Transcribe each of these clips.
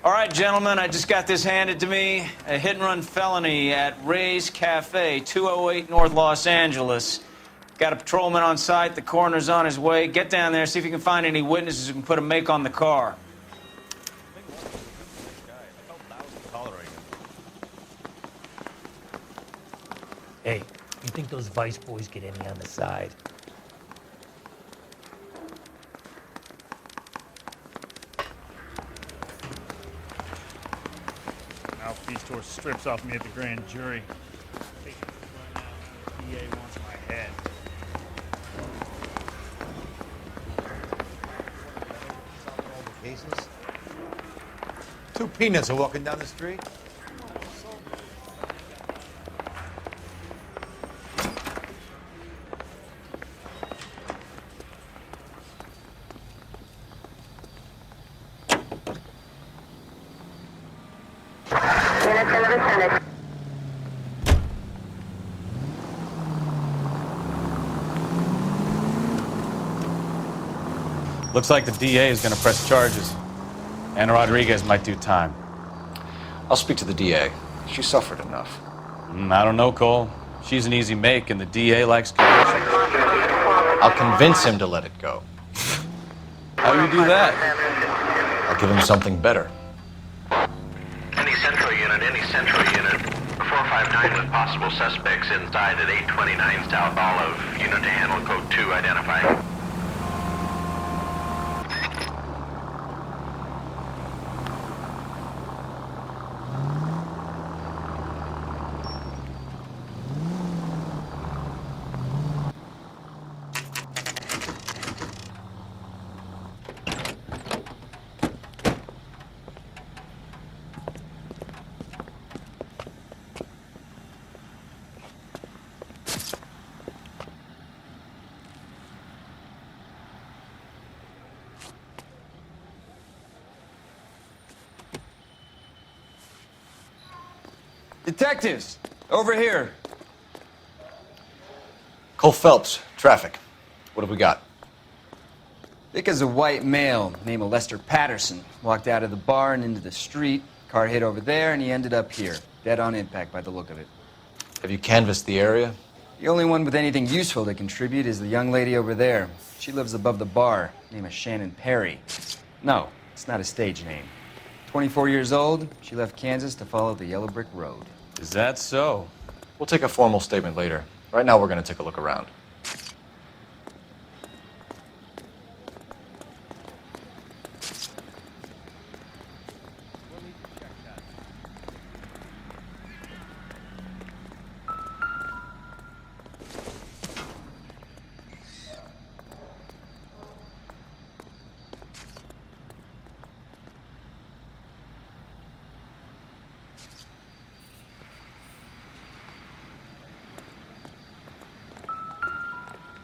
All right, gentlemen, I just got this handed to me. A hit-and-run felony at Ray's Cafe, 208 North Los Angeles. Got a patrolman on site. The coroner's on his way. Get down there, see if you can find any witnesses who can put a make on the car. Hey, you think those Vice boys get any on the side? Mouthpiece tore strips off me at the grand jury. The DA wants my head. Cases? Two peanuts are walking down the street. Looks like the DA is going to press charges. Anna Rodriguez might do time. I'll speak to the DA. She suffered enough. I don't know, Cole. She's an easy make, and the DA likes conviction. I'll convince him to let it go. How do you do that? I'll give him something better. Any central unit. 459 with possible suspects inside at 829 South Olive. Unit to handle code 2 identified. Detectives, over here. Cole Phelps, traffic. What have we got? Vic is a white male named Lester Patterson. Walked out of the bar and into the street. Car hit over there, and he ended up here. Dead on impact by the look of it. Have you canvassed the area? The only one with anything useful to contribute is the young lady over there. She lives above the bar. Name is Shannon Perry. No, it's not a stage name. 24 years old, she left Kansas to follow the yellow brick road. Is that so? We'll take a formal statement later. Right now, we're going to take a look around.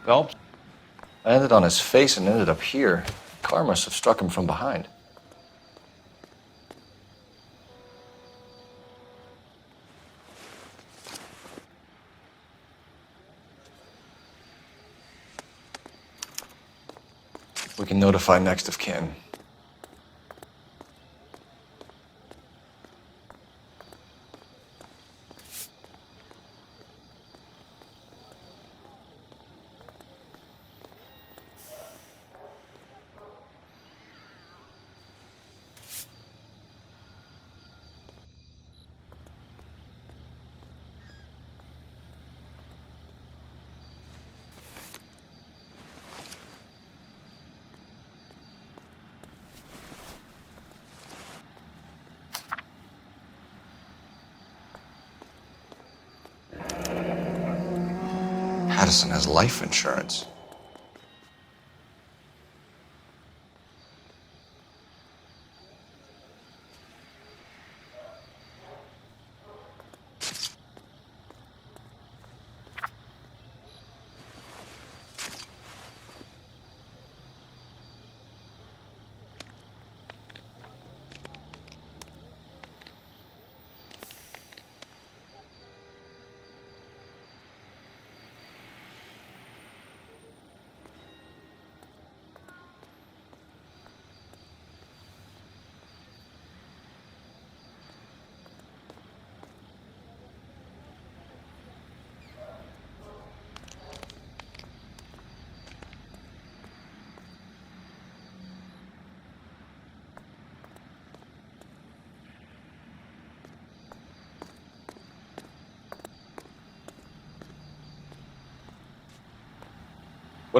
Phelps? I landed on his face and ended up here. The car must have struck him from behind. We can notify next of kin. Patterson has life insurance.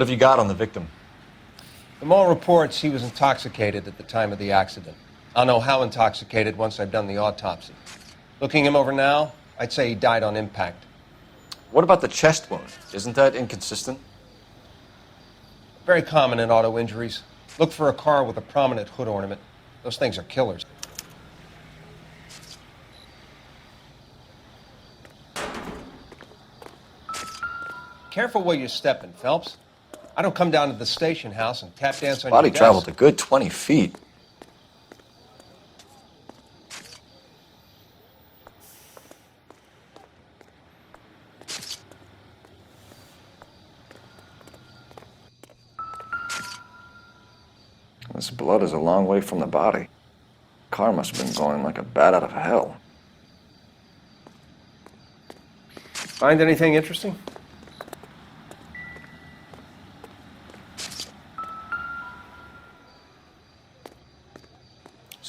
What have you got on the victim? From all reports, he was intoxicated at the time of the accident. I'll know how intoxicated once I've done the autopsy. Looking him over now, I'd say he died on impact. What about the chest wound? Isn't that inconsistent? Very common in auto injuries. Look for a car with a prominent hood ornament. Those things are killers. Careful where you're stepping, Phelps. I don't come down to the station house and tap dance on Body your desk. traveled a good 20 feet. This blood is a long way from the body. Car must have been going like a bat out of hell. Find anything interesting?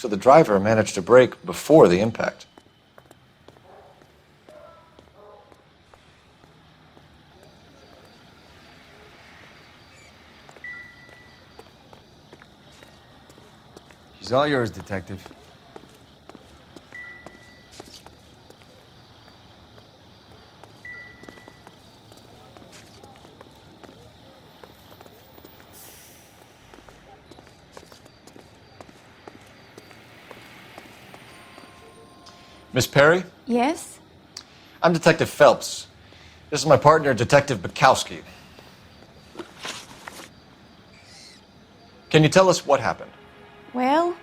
So the driver managed to brake before the impact. She's all yours, Detective. Miss Perry? Yes? I'm Detective Phelps. This is my partner, Detective Bukowski. Can you tell us what happened? Well,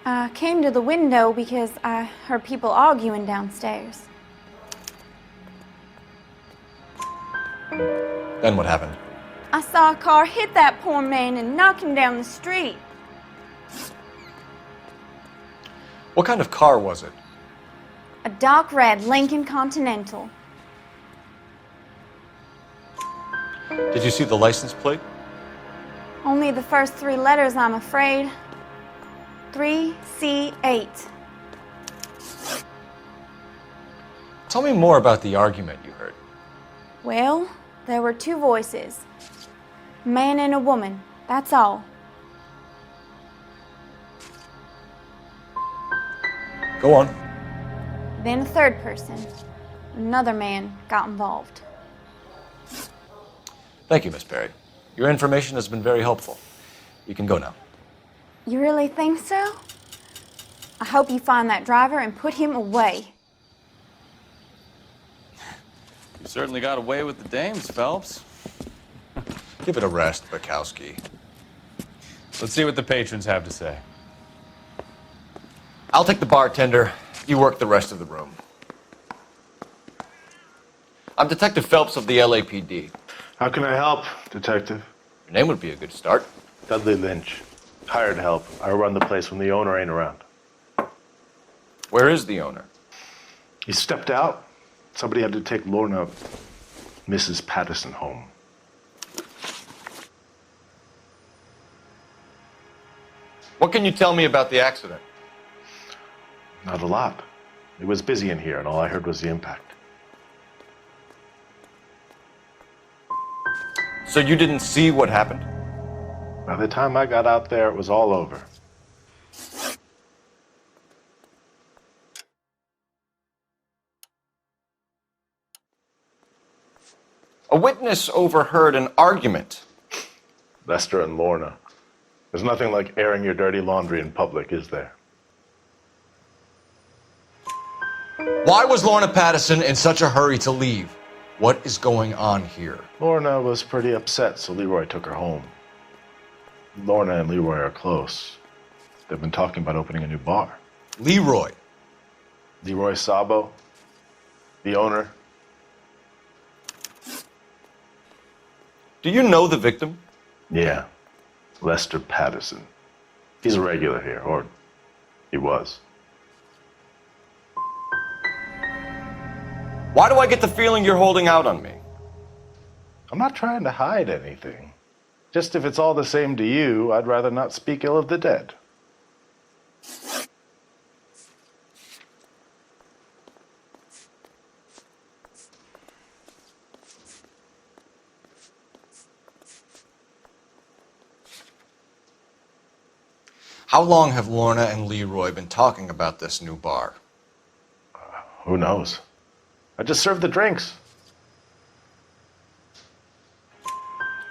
I came to the window because I heard people arguing downstairs. Then what happened? I saw a car hit that poor man and knock him down the street. What kind of car was it? A dark red Lincoln Continental. Did you see the license plate? Only the first three letters, I'm afraid. 3C8. Tell me more about the argument you heard. Well, there were two voices. A man and a woman, that's all. Go on. Then a third person, another man, got involved. Thank you, Miss Perry. Your information has been very helpful. You can go now. You really think so? I hope you find that driver and put him away. You certainly got away with the dames, Phelps. Give it a rest, Bukowski. Let's see what the patrons have to say. I'll take the bartender. You work the rest of the room. I'm Detective Phelps of the LAPD. How can I help, Detective? Your name would be a good start. Dudley Lynch. Hired help. I run the place when the owner ain't around. Where is the owner? He stepped out. Somebody had to take Lorna, Mrs. Patterson, home. What can you tell me about the accident? Not a lot. It was busy in here, and all I heard was the impact. So you didn't see what happened? By the time I got out there, it was all over. A witness overheard an argument. Lester and Lorna. There's nothing like airing your dirty laundry in public, is there? Why was Lorna Patterson in such a hurry to leave? What is going on here? Lorna was pretty upset, so Leroy took her home. Lorna and Leroy are close. They've been talking about opening a new bar. Leroy. Leroy Sabo, the owner. Do you know the victim? Yeah, Lester Patterson. He's a regular here, or he was. Why do I get the feeling you're holding out on me? I'm not trying to hide anything. Just if it's all the same to you, I'd rather not speak ill of the dead. How long have Lorna and Leroy been talking about this new bar? Who knows? I just served the drinks.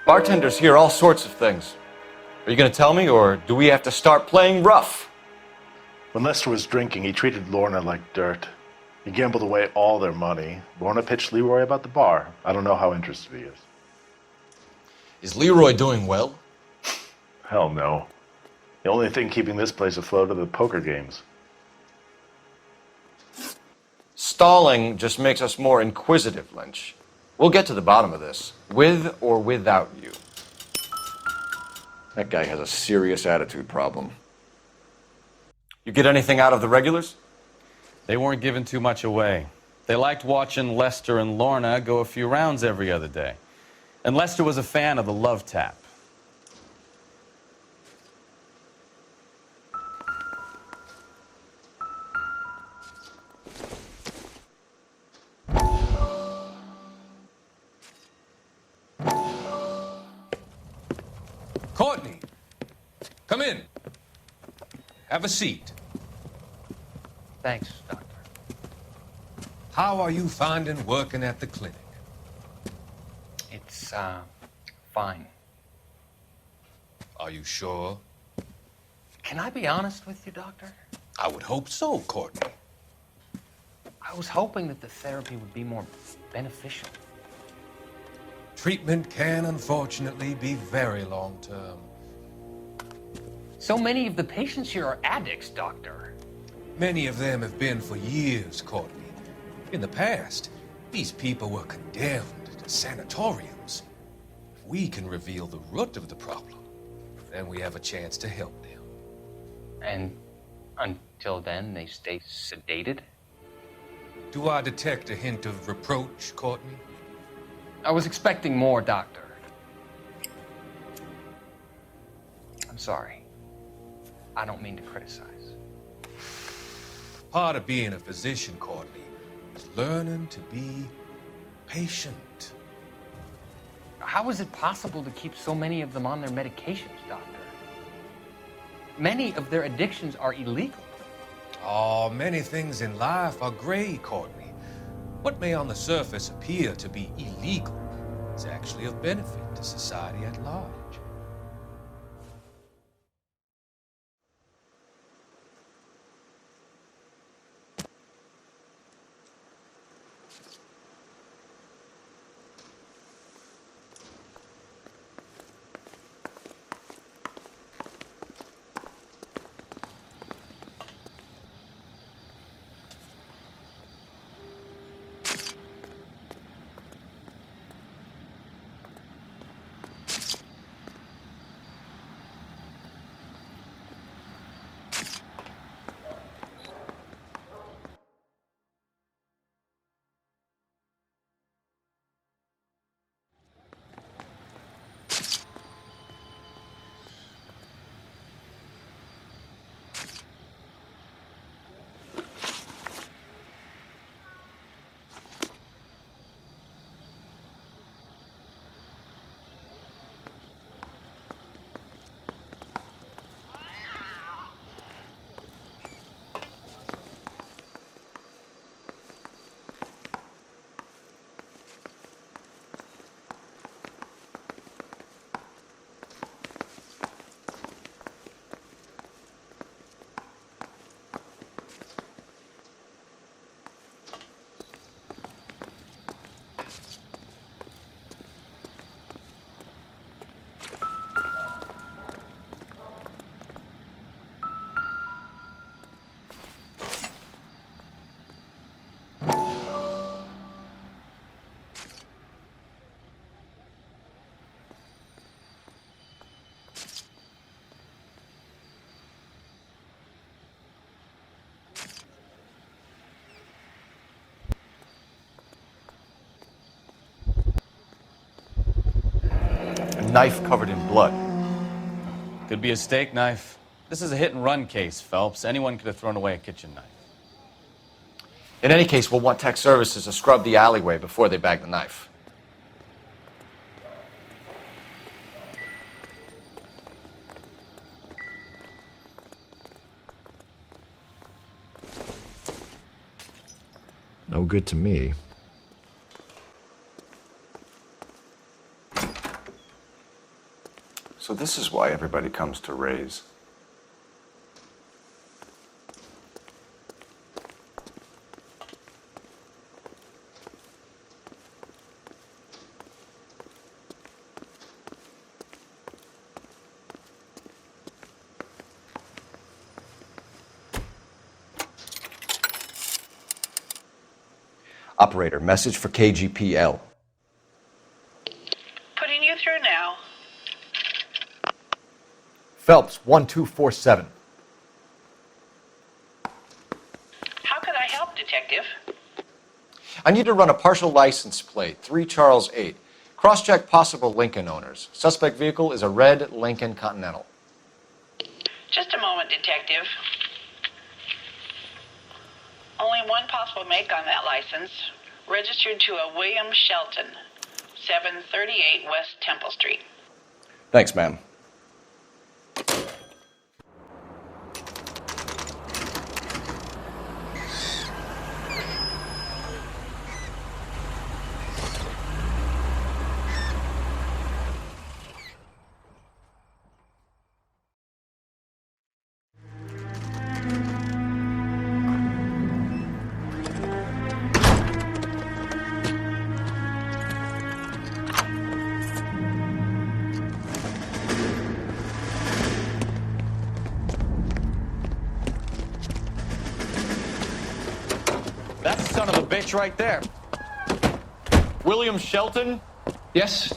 Bartenders hear all sorts of things. Are you going to tell me, or do we have to start playing rough? When Lester was drinking, he treated Lorna like dirt. He gambled away all their money. Lorna pitched Leroy about the bar. I don't know how interested he is. Is Leroy doing well? Hell no. The only thing keeping this place afloat are the poker games. Stalling just makes us more inquisitive, Lynch. We'll get to the bottom of this, with or without you. That guy has a serious attitude problem. You get anything out of the regulars? They weren't giving too much away. They liked watching Lester and Lorna go a few rounds every other day. And Lester was a fan of the love tap. Courtney, come in. Have a seat. Thanks, Doctor. How are you finding working at the clinic? It's, fine. Are you sure? Can I be honest with you, Doctor? I would hope so, Courtney. I was hoping that the therapy would be more beneficial. Treatment can, unfortunately, be very long-term. So many of the patients here are addicts, Doctor. Many of them have been for years, Courtney. In the past, these people were condemned to sanatoriums. If we can reveal the root of the problem, then we have a chance to help them. And until then, they stay sedated? Do I detect a hint of reproach, Courtney? I was expecting more, Doctor. I'm sorry. I don't mean to criticize. Part of being a physician, Courtney, is learning to be patient. How is it possible to keep so many of them on their medications, Doctor? Many of their addictions are illegal. Oh, many things in life are gray, Courtney. What may on the surface appear to be illegal is actually of benefit to society at large. Knife covered in blood. Could be a steak knife. This is a hit-and-run case, Phelps. Anyone could have thrown away a kitchen knife. In any case, we'll want tech services to scrub the alleyway before they bag the knife. No good to me. So this is why everybody comes to Ray's. Operator, message for KGPL. Putting you through now. Phelps, 1247. How could I help, Detective? I need to run a partial license plate, 3 Charles 8. Cross-check possible Lincoln owners. Suspect vehicle is a red Lincoln Continental. Just a moment, Detective. Only one possible make on that license. Registered to a William Shelton, 738 West Temple Street. Thanks, ma'am. That's the son of a bitch right there. William Shelton? Yes?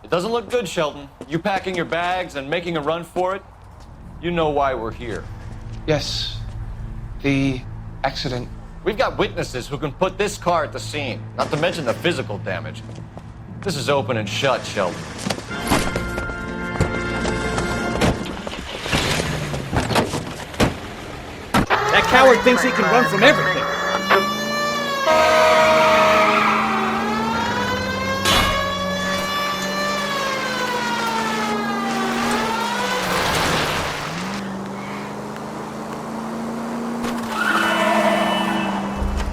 It doesn't look good, Shelton. You packing your bags and making a run for it? You know why we're here. Yes. The accident. We've got witnesses who can put this car at the scene, not to mention the physical damage. This is open and shut, Shelton. That coward thinks he can run from everything.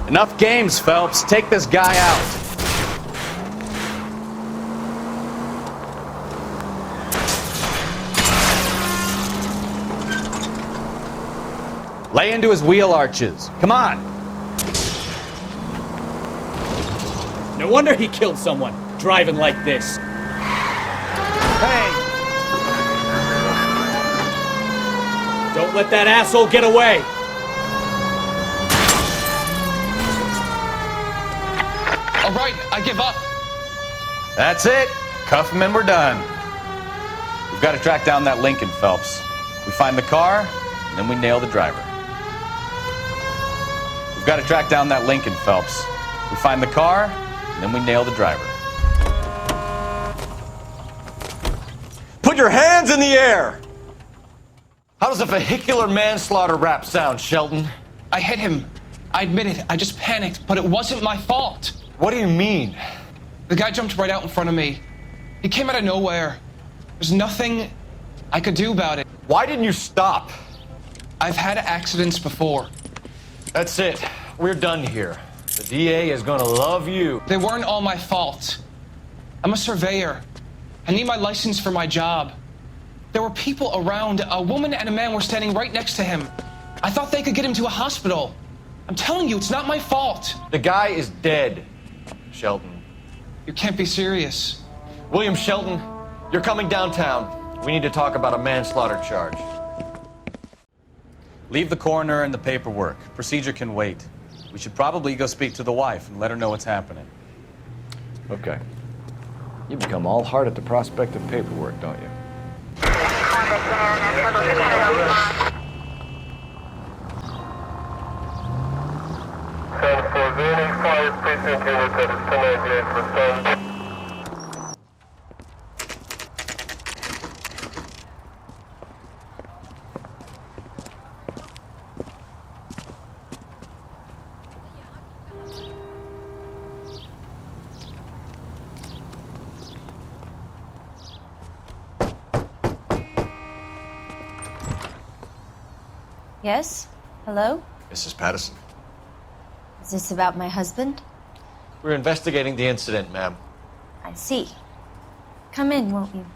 Enough games, Phelps. Take this guy out. Lay into his wheel arches. Come on. No wonder he killed someone, driving like this. Hey! Don't let that asshole get away! All right, I give up. That's it. Cuff him and we're done. We've got to track down that Lincoln, Phelps. We find the car, and then we nail the driver. We've got to track down that Lincoln, Phelps. We find the car, and then we nail the driver. Put your hands in the air! How does a vehicular manslaughter rap sound, Shelton? I hit him. I admit it. I just panicked, but it wasn't my fault. What do you mean? The guy jumped right out in front of me. He came out of nowhere. There's nothing I could do about it. Why didn't you stop? I've had accidents before. That's it. We're done here. The DA is gonna love you. They weren't all my fault. I'm a surveyor. I need my license for my job. There were people around. A woman and a man were standing right next to him. I thought they could get him to a hospital. I'm telling you, it's not my fault. The guy is dead, Shelton. You can't be serious. William Shelton, you're coming downtown. We need to talk about a manslaughter charge. Leave the coroner and the paperwork. Procedure can wait. We should probably go speak to the wife and let her know what's happening. Okay. You become all heart at the prospect of paperwork, don't you? Yes? Hello? Mrs. Patterson. Is this about my husband? We're investigating the incident, ma'am. I see. Come in, won't you?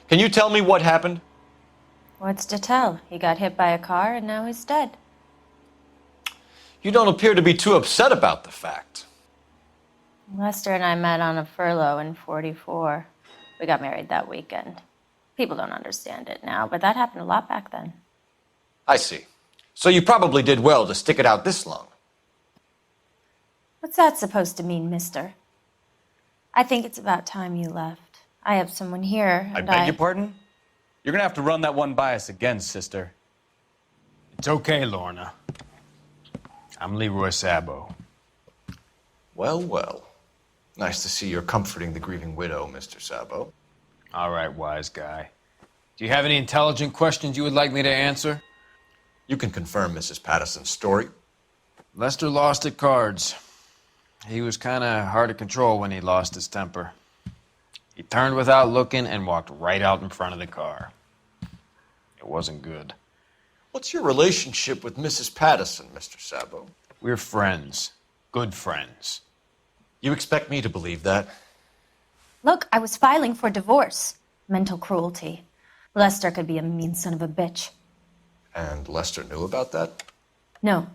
Can you tell me what happened? What's to tell? He got hit by a car and now he's dead. You don't appear to be too upset about the fact. Lester and I met on a furlough in '44. We got married that weekend. People don't understand it now, but that happened a lot back then. I see. So you probably did well to stick it out this long. What's that supposed to mean, mister? I think it's about time you left. I have someone here, I and beg your pardon? You're gonna have to run that one by us again, sister. It's okay, Lorna. I'm Leroy Sabo. Well, well. Nice to see you're comforting the grieving widow, Mr. Sabo. All right, wise guy. Do you have any intelligent questions you would like me to answer? You can confirm Mrs. Patterson's story. Lester lost at cards. He was kind of hard to control when he lost his temper. He turned without looking and walked right out in front of the car. It wasn't good. What's your relationship with Mrs. Patterson, Mr. Sabo? We're friends. Good friends. You expect me to believe that? Look, I was filing for divorce. Mental cruelty. Lester could be a mean son of a bitch. And Lester knew about that? No,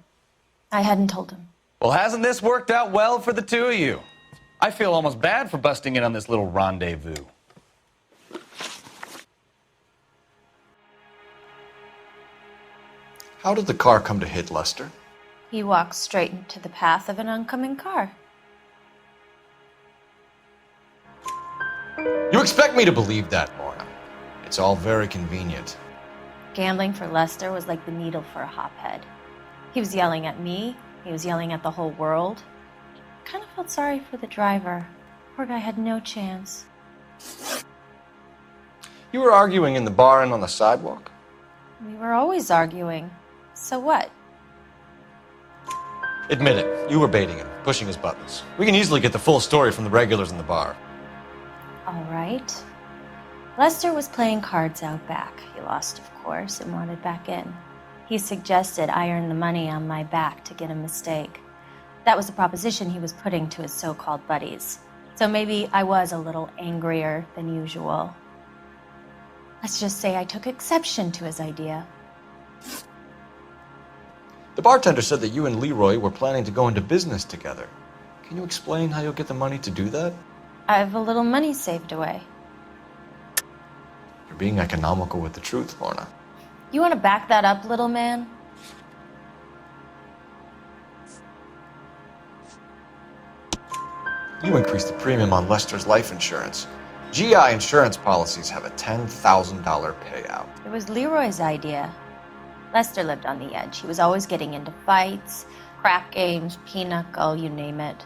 I hadn't told him. Well, hasn't this worked out well for the two of you? I feel almost bad for busting in on this little rendezvous. How did the car come to hit Lester? He walked straight into the path of an oncoming car. You expect me to believe that, Lorna. It's all very convenient. Gambling for Lester was like the needle for a hophead. He was yelling at me. He was yelling at the whole world. I kind of felt sorry for the driver. Poor guy had no chance. You were arguing in the bar and on the sidewalk? We were always arguing. So what? Admit it, you were baiting him, pushing his buttons. We can easily get the full story from the regulars in the bar. All right. Lester was playing cards out back. He lost, of course, and wanted back in. He suggested I earn the money on my back to get a mistake. That was the proposition he was putting to his so-called buddies. So maybe I was a little angrier than usual. Let's just say I took exception to his idea. The bartender said that you and Leroy were planning to go into business together. Can you explain how you'll get the money to do that? I have a little money saved away. You're being economical with the truth, Lorna. You want to back that up, little man? You increased the premium on Lester's life insurance. GI insurance policies have a $10,000 payout. It was Leroy's idea. Lester lived on the edge. He was always getting into fights, crap games, pinochle, you name it.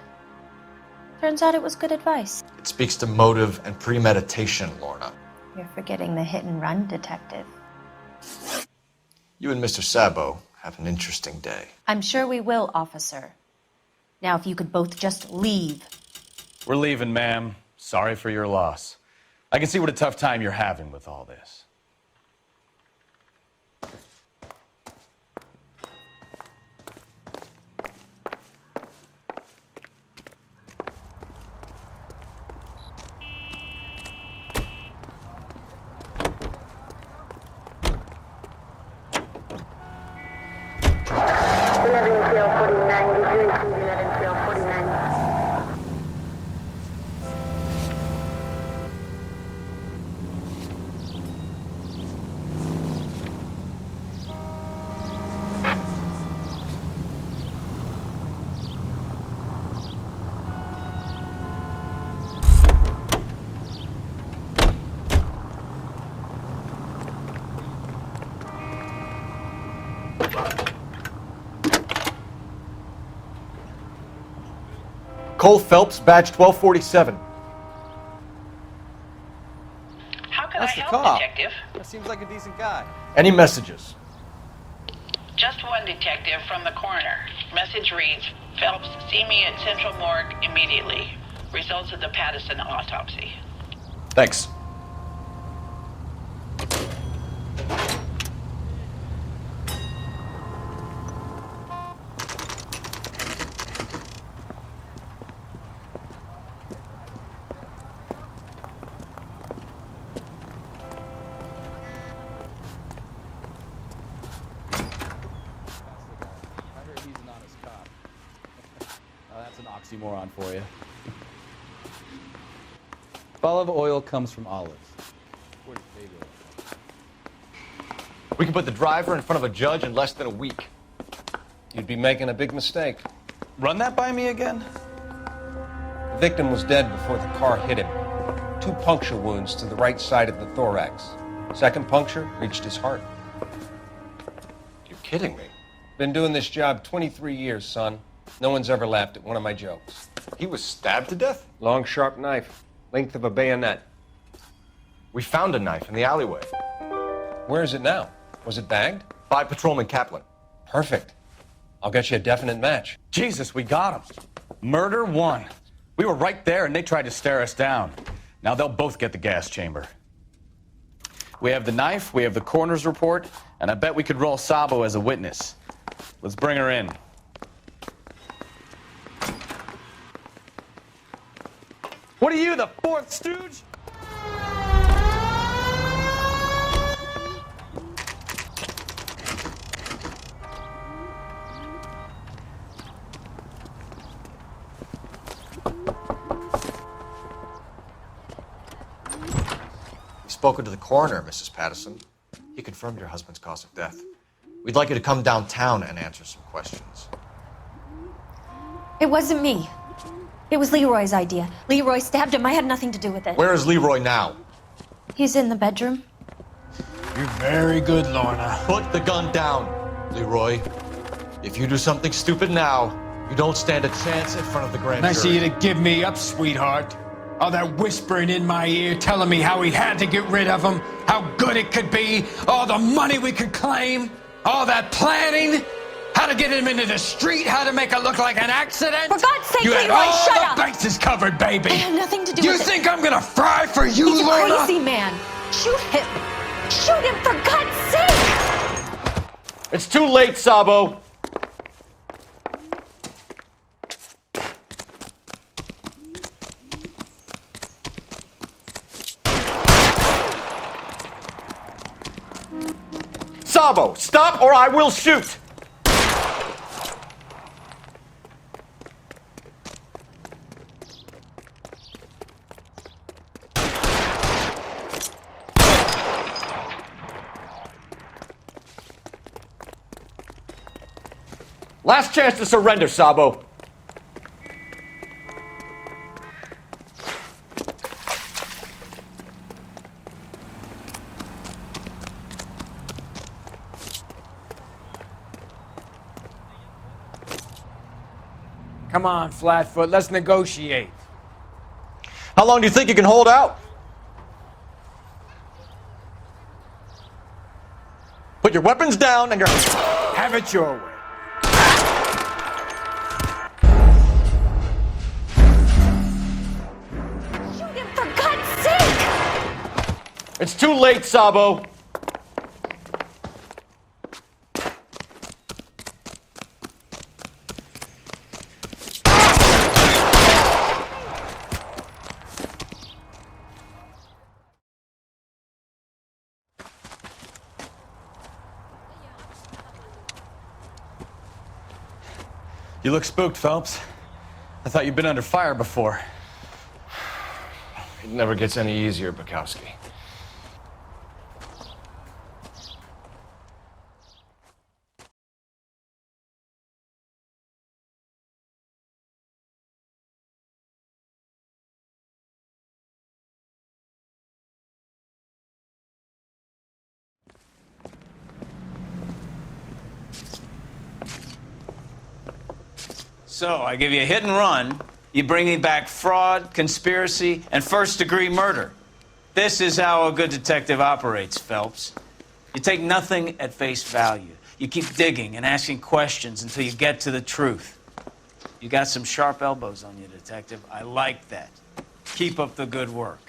Turns out it was good advice. It speaks to motive and premeditation, Lorna. You're forgetting the hit-and-run detective. You and Mr. Sabo have an interesting day. I'm sure we will, officer. Now, if you could both just leave. We're leaving, ma'am. Sorry for your loss. I can see what a tough time you're having with all this. Cole Phelps, badge 1247. How can That's I the help, cop. Detective? That seems like a decent guy. Any messages? Just one detective from the coroner. Message reads, Phelps, see me at Central Morgue immediately. Results of the Patterson autopsy. Thanks. oxymoron for you. Olive oil comes from olives. We can put the driver in front of a judge in less than a week. You'd be making a big mistake. Run that by me again? The victim was dead before the car hit him. 2 puncture wounds to the right side of the thorax. Second puncture reached his heart. You're kidding me. Been doing this job 23 years, son. No one's ever laughed at one of my jokes. He was stabbed to death? Long, sharp knife. Length of a bayonet. We found a knife in the alleyway. Where is it now? Was it bagged? By Patrolman Kaplan. Perfect. I'll get you a definite match. Jesus, we got him. Murder 1. We were right there and they tried to stare us down. Now they'll both get the gas chamber. We have the knife, we have the coroner's report, and I bet we could roll Sabo as a witness. Let's bring her in. What are you, the 4th stooge? Spoken to the coroner, Mrs. Patterson. He confirmed your husband's cause of death. We'd like you to come downtown and answer some questions. It wasn't me. It was Leroy's idea. Leroy stabbed him. I had nothing to do with it. Where is Leroy now? He's in the bedroom. You're very good, Lorna. Put the gun down, Leroy. If you do something stupid now, you don't stand a chance in front of the grand Nice of jury. you to give me up, sweetheart. All that whispering in my ear, telling me how he had to get rid of him, how good it could be, all the money we could claim, all that planning, how to get him into the street, how to make it look like an accident. For God's sake, you had Leroy, all shut the up! bases covered, baby. I have nothing to do You with it. think I'm gonna fry for you, He's a Lorna? crazy man. Shoot him. Shoot him, for God's sake! It's too late, Sabo. Sabo, stop or I will shoot! Last chance to surrender, Sabo. Come on, Flatfoot, let's negotiate. How long do you think you can hold out? Put your weapons down and your... Have it your way. Shoot him, for God's sake! It's too late, Sabo. You look spooked, Phelps. I thought you'd been under fire before. It never gets any easier, Bukowski. So, I give you a hit and run. You bring me back fraud, conspiracy, and first-degree murder. This is how a good detective operates, Phelps. You take nothing at face value. You keep digging and asking questions until you get to the truth. You got some sharp elbows on you, detective. I like that. Keep up the good work.